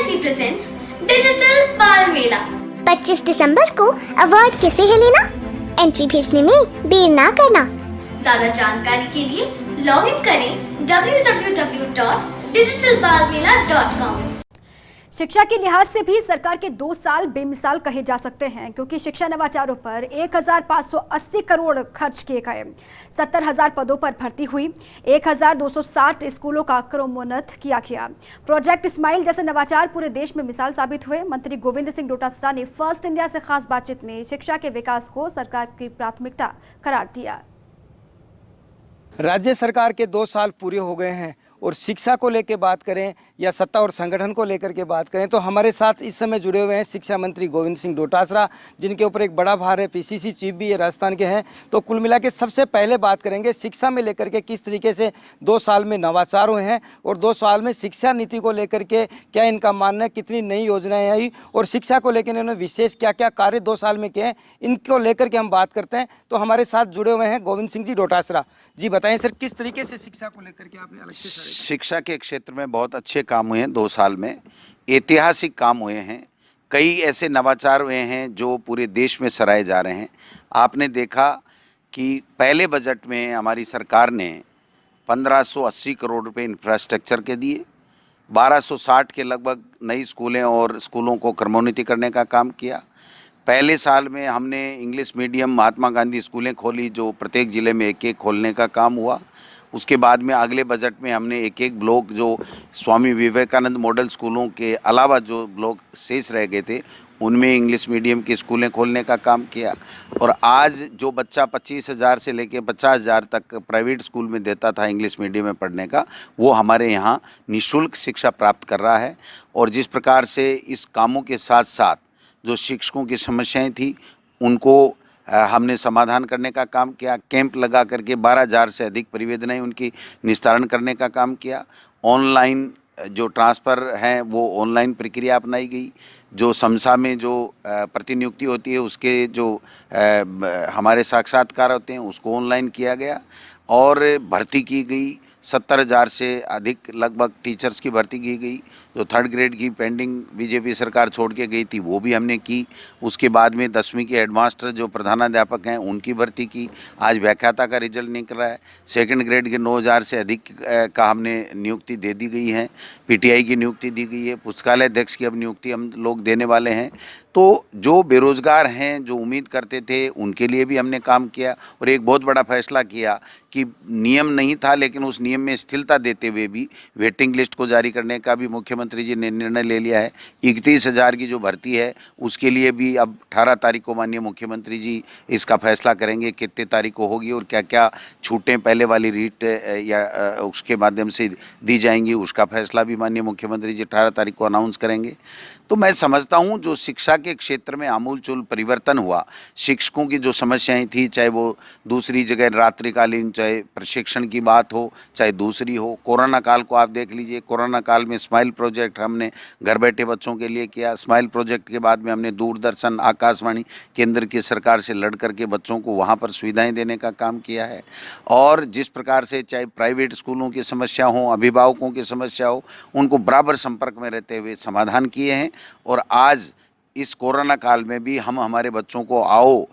AIC presents digital बाल मेला। 25 दिसंबर को award किसे है लेना? एंट्री भेजने में देर ना करना। ज्यादा जानकारी के लिए लॉग इन करें www.digitalbalmela.com। शिक्षा के लिहाज से भी सरकार के 2 साल बेमिसाल कहे जा सकते हैं, क्योंकि शिक्षा नवाचारों पर 1580 करोड़ खर्च किए गए, 70,000 पदों पर भर्ती हुई, 1260 स्कूलों का क्रमोन्नत किया गया। प्रोजेक्ट स्माइल जैसे नवाचार पूरे देश में मिसाल साबित हुए। मंत्री गोविंद सिंह डोटासरा ने फर्स्ट इंडिया से खास बातचीत में शिक्षा के विकास को सरकार की प्राथमिकता करार दिया। राज्य सरकार के 2 साल पूरे हो गए हैं और शिक्षा को लेकर बात करें या सत्ता और संगठन को लेकर के बात करें तो हमारे साथ इस समय जुड़े हुए हैं शिक्षा मंत्री गोविंद सिंह डोटासरा, जिनके ऊपर एक बड़ा भार है। पीसीसी चीफ भी ये राजस्थान के हैं। तो कुल मिला के सबसे पहले बात करेंगे शिक्षा में लेकर के किस तरीके से 2 साल में नवाचार हुए हैं और 2 साल में शिक्षा नीति को लेकर के क्या इनका मानना है, कितनी नई योजनाएं आई और शिक्षा को लेकर इन्होंने विशेष क्या क्या कार्य 2 साल में किए हैं, इनको लेकर के हम बात करते हैं। तो हमारे साथ जुड़े हुए हैं गोविंद सिंह जी डोटासरा जी। बताएं सर, किस तरीके से शिक्षा को लेकर के आपने अलग से शिक्षा के क्षेत्र में बहुत अच्छे काम हुए हैं 2 साल में, ऐतिहासिक काम हुए हैं। कई ऐसे नवाचार हुए हैं जो पूरे देश में सराहे जा रहे हैं। आपने देखा कि पहले बजट में हमारी सरकार ने 1580 करोड़ रुपए इंफ्रास्ट्रक्चर के दिए, 1260 के लगभग नई स्कूलें और स्कूलों को क्रमोन्नति करने का काम किया। पहले साल में हमने इंग्लिश मीडियम महात्मा गांधी स्कूलें खोली, जो प्रत्येक ज़िले में एक-एक खोलने का काम हुआ। उसके बाद में अगले बजट में हमने एक-एक ब्लॉक जो स्वामी विवेकानंद मॉडल स्कूलों के अलावा जो ब्लॉक शेष रह गए थे उनमें इंग्लिश मीडियम की स्कूलें खोलने का काम किया। और आज जो बच्चा 25,000 से लेकर 50,000 तक प्राइवेट स्कूल में देता था इंग्लिश मीडियम में पढ़ने का, वो हमारे यहाँ निःशुल्क शिक्षा प्राप्त कर रहा है। और जिस प्रकार से इस कामों के साथ साथ जो शिक्षकों की समस्याएं थी उनको हमने समाधान करने का काम किया। कैंप लगा करके 12,000 से अधिक परिवेदनाएं उनकी निस्तारण करने का काम किया। ऑनलाइन जो ट्रांसफ़र हैं वो ऑनलाइन प्रक्रिया अपनाई गई। जो समसा में जो प्रतिनियुक्ति होती है उसके जो हमारे साक्षात्कार होते हैं उसको ऑनलाइन किया गया और भर्ती की गई। 70,000 से अधिक लगभग टीचर्स की भर्ती की गई। जो 3rd ग्रेड की पेंडिंग बीजेपी सरकार छोड़ के गई थी वो भी हमने की। उसके बाद में 10वीं के हेडमास्टर जो प्रधानाध्यापक हैं उनकी भर्ती की। आज व्याख्याता का रिजल्ट निकल रहा है। 2nd ग्रेड के 9,000 से अधिक का हमने नियुक्ति दे दी गई है। पीटीआई की नियुक्ति दी गई है। पुस्तकालय अध्यक्ष की अब नियुक्ति हम लोग देने वाले हैं। तो जो बेरोजगार हैं, जो उम्मीद करते थे, उनके लिए भी हमने काम किया। और एक बहुत बड़ा फैसला किया कि नियम नहीं था लेकिन उस नियम में स्थिरता देते हुए भी वेटिंग लिस्ट को जारी करने का भी मुख्यमंत्री जी ने निर्णय ले लिया है। 31,000 की जो भर्ती है उसके लिए भी अब 18 तारीख को माननीय मुख्यमंत्री जी इसका फैसला करेंगे कितने तारीख को होगी और क्या क्या छूटें पहले वाली रीट या उसके माध्यम से दी जाएंगी, उसका फैसला भी माननीय मुख्यमंत्री जी 18 तारीख को अनाउंस करेंगे। तो मैं समझता हूं जो शिक्षा के क्षेत्र में आमूलचूल परिवर्तन हुआ, शिक्षकों की जो समस्याएं थी, चाहे वो दूसरी जगह रात्रिकालीन, चाहे प्रशिक्षण की बात हो, चाहे दूसरी हो। कोरोना काल को आप देख लीजिए। कोरोना काल में स्माइल प्रोजेक्ट हमने घर बैठे बच्चों के लिए किया। स्माइल प्रोजेक्ट के बाद में हमने दूरदर्शन, आकाशवाणी, केंद्र की सरकार से लड़ करके बच्चों को वहाँ पर सुविधाएँ देने का काम किया है। और जिस प्रकार से चाहे प्राइवेट स्कूलों की समस्या हो, अभिभावकों की समस्या हो, उनको बराबर संपर्क में रहते हुए समाधान किए हैं। और आज इस कोरोना काल में भी हम हमारे बच्चों को आओ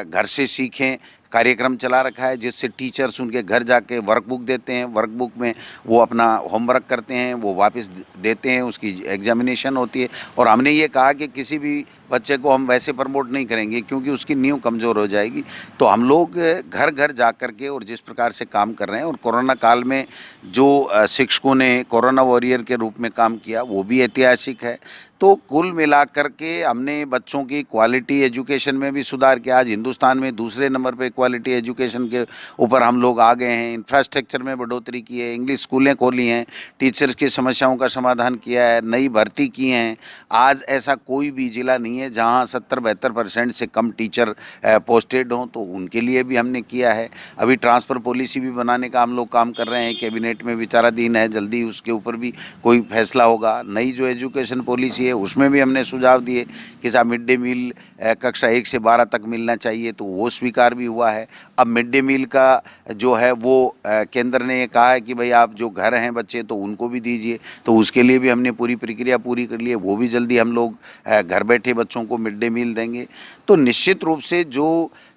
घर से सीखें कार्यक्रम चला रखा है, जिससे टीचर्स उनके घर जाके वर्कबुक देते हैं। वर्कबुक में वो अपना होमवर्क करते हैं, वो वापस देते हैं, उसकी एग्जामिनेशन होती है। और हमने ये कहा कि किसी भी बच्चे को हम वैसे प्रमोट नहीं करेंगे क्योंकि उसकी नींव कमज़ोर हो जाएगी। तो हम लोग घर घर जा कर के और जिस प्रकार से काम कर रहे हैं और कोरोना काल में जो शिक्षकों ने कोरोना वॉरियर के रूप में काम किया वो भी ऐतिहासिक है। तो कुल मिलाकर के हमने बच्चों की क्वालिटी एजुकेशन में भी सुधार किया। आज हिंदुस्तान में दूसरे नंबर पे क्वालिटी एजुकेशन के ऊपर हम लोग आ गए हैं। इंफ्रास्ट्रक्चर में बढ़ोतरी की है, इंग्लिश स्कूलें खोली हैं, टीचर्स की समस्याओं का समाधान किया है, नई भर्ती की हैं। आज ऐसा कोई भी जिला नहीं है जहां 70-72% से कम टीचर पोस्टेड हों, तो उनके लिए भी हमने किया है। अभी ट्रांसफ़र पॉलिसी भी बनाने का हम लोग काम कर रहे हैं, कैबिनेट में विचाराधीन है, जल्दी उसके ऊपर भी कोई फैसला होगा। नई जो एजुकेशन पॉलिसी है उसमें भी हमने सुझाव दिए कि साहब मिड डे मील कक्षा 1 से 12 तक मिलना मिलना चाहिए, तो वो स्वीकार भी हुआ है। अब मिड डे मील का जो है वो केंद्र ने कहा है कि भाई आप जो घर हैं बच्चे तो उनको भी दीजिए, तो उसके लिए भी हमने पूरी प्रक्रिया पूरी कर ली है, वो भी जल्दी हम लोग घर बैठे बच्चों को मिड डे मील देंगे। तो निश्चित रूप से जो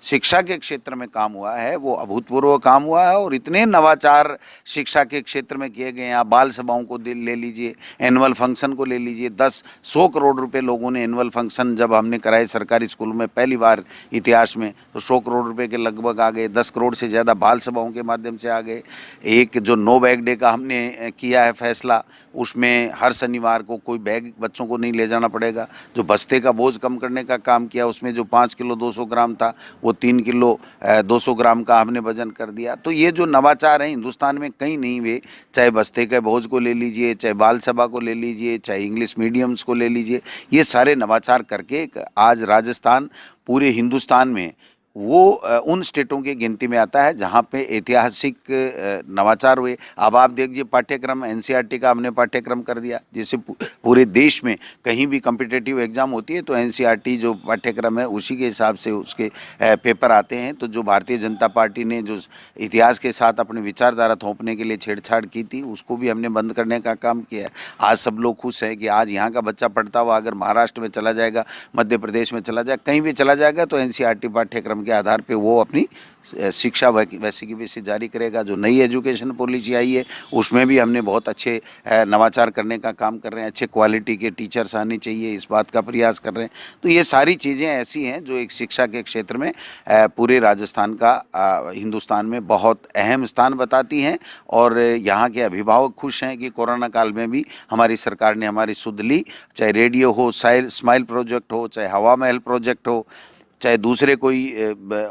शिक्षा के क्षेत्र में काम हुआ है वो अभूतपूर्व काम हुआ है, और इतने नवाचार शिक्षा के क्षेत्र में किए गए हैं। आप बाल सभाओं को ले लीजिए, एनुअल फंक्शन को ले लीजिए, 100 करोड़ रुपए लोगों ने एनुअल फंक्शन जब हमने कराए सरकारी स्कूल में पहली बार इतिहास में, तो 100 करोड़ रुपए के लगभग आ गए। 10 करोड़ से ज़्यादा बाल सभाओं के माध्यम से आ गए। एक जो नो बैग डे का हमने किया है फैसला, उसमें हर शनिवार को कोई बैग बच्चों को नहीं ले जाना पड़ेगा। जो बस्ते का बोझ कम करने का काम किया, उसमें जो 5 किलो 200 ग्राम था वो 3 किलो 200 ग्राम का हमने वजन कर दिया। तो ये जो नवाचार हैं हिंदुस्तान में कहीं नहीं हुए, चाहे बस्ते के बोझ को ले लीजिए, चाहे बाल सभा को ले लीजिए, चाहे इंग्लिश मीडियम्स को ले लीजिए, ये सारे नवाचार करके आज राजस्थान पूरे हिंदुस्तान में वो उन स्टेटों की गिनती में आता है जहाँ पे ऐतिहासिक नवाचार हुए। अब आप देखिए पाठ्यक्रम एनसीईआरटी का हमने पाठ्यक्रम कर दिया, जिससे पूरे देश में कहीं भी कॉम्पिटिटिव एग्जाम होती है तो एनसीईआरटी जो पाठ्यक्रम है उसी के हिसाब से उसके पेपर आते हैं। तो जो भारतीय जनता पार्टी ने जो इतिहास के साथ अपनी विचारधारा थोपने के लिए छेड़छाड़ की थी, उसको भी हमने बंद करने का काम किया है। आज सब लोग खुश हैं कि आज यहाँ का बच्चा पढ़ता हुआ अगर महाराष्ट्र में चला जाएगा, मध्य प्रदेश में चला जाएगा, कहीं भी चला जाएगा, तो एनसीईआरटी पाठ्यक्रम के आधार पे वो अपनी शिक्षा वैसे की वैसे जारी करेगा। जो नई एजुकेशन पॉलिसी आई है उसमें भी हमने बहुत अच्छे नवाचार करने का काम कर रहे हैं। अच्छे क्वालिटी के टीचर्स आने चाहिए, इस बात का प्रयास कर रहे हैं। तो ये सारी चीज़ें ऐसी हैं जो एक शिक्षा के क्षेत्र में पूरे राजस्थान का हिंदुस्तान में बहुत अहम स्थान बताती हैं। और यहाँ के अभिभावक खुश हैं कि कोरोना काल में भी हमारी सरकार ने हमारी सुध ली। चाहे रेडियो हो, स्माइल प्रोजेक्ट हो, चाहे हवा महल प्रोजेक्ट हो, चाहे दूसरे कोई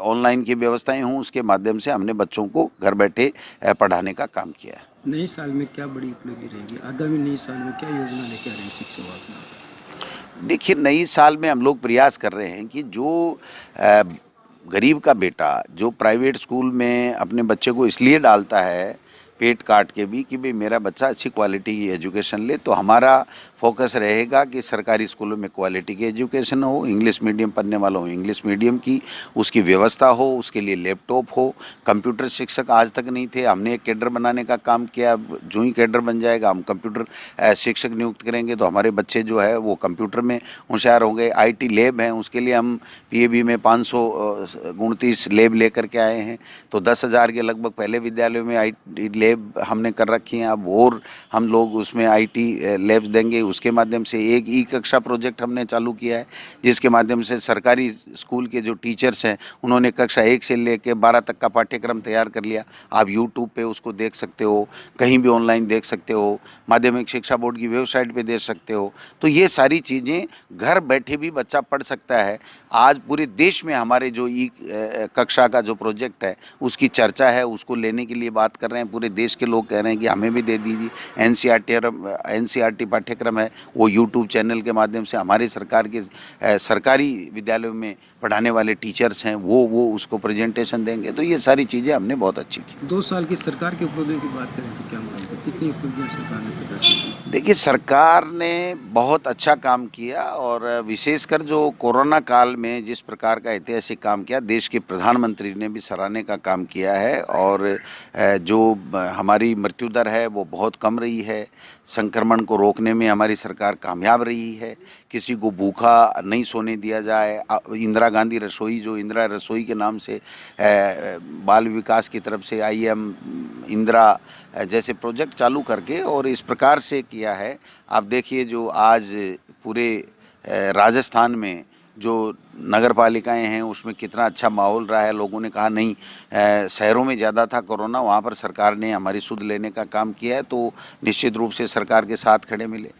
ऑनलाइन की व्यवस्थाएं हों, उसके माध्यम से हमने बच्चों को घर बैठे पढ़ाने का काम किया है। नए साल में क्या बड़ी उपलब्धि रहेगी? आगामी नए साल में क्या योजना लेके आ रही है शिक्षा विभाग में? देखिए, नई साल में हम लोग प्रयास कर रहे हैं कि जो गरीब का बेटा जो प्राइवेट स्कूल में अपने बच्चे को इसलिए डालता है पेट काट के भी कि भाई मेरा बच्चा अच्छी क्वालिटी की एजुकेशन ले, तो हमारा फोकस रहेगा कि सरकारी स्कूलों में क्वालिटी की एजुकेशन हो, इंग्लिश मीडियम पढ़ने वालों इंग्लिश मीडियम की उसकी व्यवस्था हो, उसके लिए लैपटॉप हो। कंप्यूटर शिक्षक आज तक नहीं थे, हमने एक कैडर बनाने का काम किया। जो ही कैडर बन जाएगा हम कंप्यूटर शिक्षक नियुक्त करेंगे, तो हमारे बच्चे जो है वो कंप्यूटर में होशियार होंगे। IT लैब हैं, उसके लिए हम PAB में 529 लैब लेकर के आए हैं। तो 10,000 के लगभग पहले विद्यालयों में IT लैब हमने कर रखी हैं। अब और हम लोग उसमें IT लैब्स देंगे। उसके माध्यम से एक कक्षा प्रोजेक्ट हमने चालू किया है, जिसके माध्यम से सरकारी स्कूल के जो टीचर्स हैं उन्होंने कक्षा 1 से लेकर 12 तक का पाठ्यक्रम तैयार कर लिया। आप यूट्यूब पे उसको देख सकते हो, कहीं भी ऑनलाइन देख सकते हो, माध्यमिक शिक्षा बोर्ड की वेबसाइट पे देख सकते हो। तो ये सारी चीज़ें घर बैठे भी बच्चा पढ़ सकता है। आज पूरे देश में हमारे जो कक्षा का जो प्रोजेक्ट है उसकी चर्चा है, उसको लेने के लिए बात कर रहे हैं। पूरे देश के लोग कह रहे हैं कि हमें भी दे दीजिए। एनसीईआरटी पाठ्यक्रम है वो यूट्यूब चैनल के माध्यम से हमारे सरकार के सरकारी विद्यालयों में पढ़ाने वाले टीचर्स हैं वो उसको प्रेजेंटेशन देंगे। तो ये सारी चीज़ें हमने बहुत अच्छी की। 2 साल की सरकार की उपलब्धियों की बात करें तो क्या मानते हैं, कितनी उपलब्धियां सरकार ने प्रदर्शित की? देखिए, सरकार ने बहुत अच्छा काम किया, और विशेषकर जो कोरोना काल में जिस प्रकार का ऐतिहासिक काम किया, देश के प्रधानमंत्री ने भी सराहने का काम किया है। और जो हमारी मृत्यु दर है वो बहुत कम रही है। संक्रमण को रोकने में हमारी सरकार कामयाब रही है। किसी को भूखा नहीं सोने दिया जाए। इंदिरा गांधी रसोई, जो इंदिरा रसोई के नाम से बाल विकास की तरफ से IM इंदिरा जैसे प्रोजेक्ट चालू करके और इस प्रकार से किया है। आप देखिए जो आज पूरे राजस्थान में जो नगर पालिकाएँ हैं उसमें कितना अच्छा माहौल रहा है। लोगों ने कहा नहीं, शहरों में ज़्यादा था कोरोना, वहाँ पर सरकार ने हमारी सुध लेने का काम किया है, तो निश्चित रूप से सरकार के साथ खड़े मिले।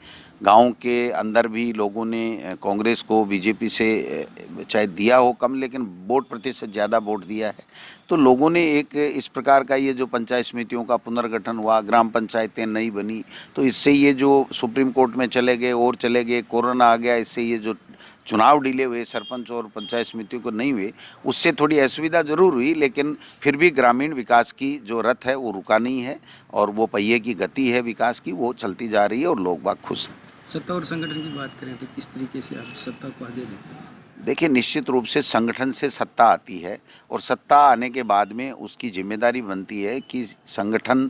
गांव के अंदर भी लोगों ने कांग्रेस को बीजेपी से चाहे दिया हो कम, लेकिन वोट प्रतिशत ज़्यादा वोट दिया है। तो लोगों ने एक इस प्रकार का ये जो पंचायत समितियों का पुनर्गठन हुआ, ग्राम पंचायतें नई बनी, तो इससे ये जो सुप्रीम कोर्ट में चले गए और चले गए, कोरोना आ गया, इससे ये जो चुनाव डिले हुए सरपंच और पंचायत समितियों को नहीं हुए, उससे थोड़ी असुविधा ज़रूर हुई, लेकिन फिर भी ग्रामीण विकास की जो रथ है वो रुका नहीं है, और वो पहिए की गति है विकास की, वो चलती जा रही है और लोग बाग खुश हैं। सत्ता और संगठन की बात करें तो किस तरीके से आप सत्ता को आगे देते हैं? देखिए, निश्चित रूप से संगठन से सत्ता आती है और सत्ता आने के बाद में उसकी जिम्मेदारी बनती है कि संगठन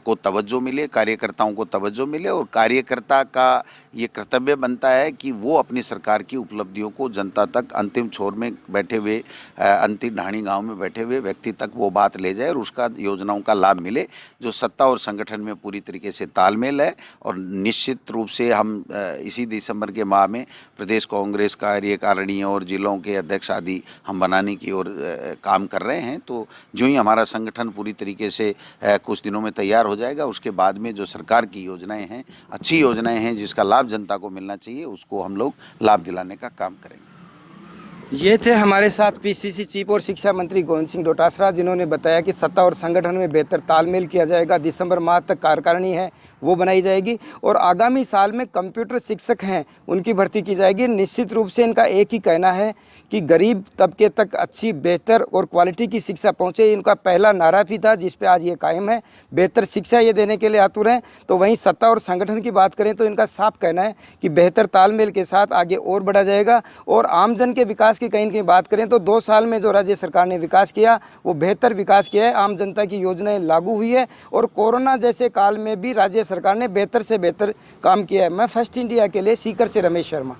को तवज्जो मिले, कार्यकर्ताओं को तवज्जो मिले, और कार्यकर्ता का ये कर्तव्य बनता है कि वो अपनी सरकार की उपलब्धियों को जनता तक, अंतिम छोर में बैठे हुए, अंतिम ढाणी गांव में बैठे हुए व्यक्ति तक वो बात ले जाए और उसका योजनाओं का लाभ मिले, जो सत्ता और संगठन में पूरी तरीके से तालमेल है। और निश्चित रूप से हम इसी दिसंबर के माह में प्रदेश कांग्रेस कार्यकारिणी और जिलों के अध्यक्ष आदि हम बनाने की ओर काम कर रहे हैं। तो जो ही हमारा संगठन पूरी तरीके से कुछ दिनों में तैयार हो जाएगा, उसके बाद में जो सरकार की योजनाएं हैं, अच्छी योजनाएं हैं जिसका लाभ जनता को मिलना चाहिए, उसको हम लोग लाभ दिलाने का काम करेंगे। ये थे हमारे साथ पीसीसी चीफ और शिक्षा मंत्री गोविंद सिंह डोटासरा, जिन्होंने बताया कि सत्ता और संगठन में बेहतर तालमेल किया जाएगा। दिसंबर माह तक कार्यकारिणी है वो बनाई जाएगी और आगामी साल में कंप्यूटर शिक्षक हैं उनकी भर्ती की जाएगी। निश्चित रूप से इनका एक ही कहना है कि गरीब तबके तक अच्छी, बेहतर और क्वालिटी की शिक्षा पहुँचे। इनका पहला नारा भी था जिस पे आज ये कायम है। बेहतर शिक्षा ये देने के लिए आतुर हैं। तो वहीं सत्ता और संगठन की बात करें तो इनका साफ कहना है कि बेहतर तालमेल के साथ आगे और बढ़ा जाएगा। और आमजन के विकास की कहीं की बात करें तो 2 साल में जो राज्य सरकार ने विकास किया वो बेहतर विकास किया है। आम जनता की योजनाएं लागू हुई है और कोरोना जैसे काल में भी राज्य सरकार ने बेहतर से बेहतर काम किया है। मैं फर्स्ट इंडिया के लिए सीकर से रमेश शर्मा।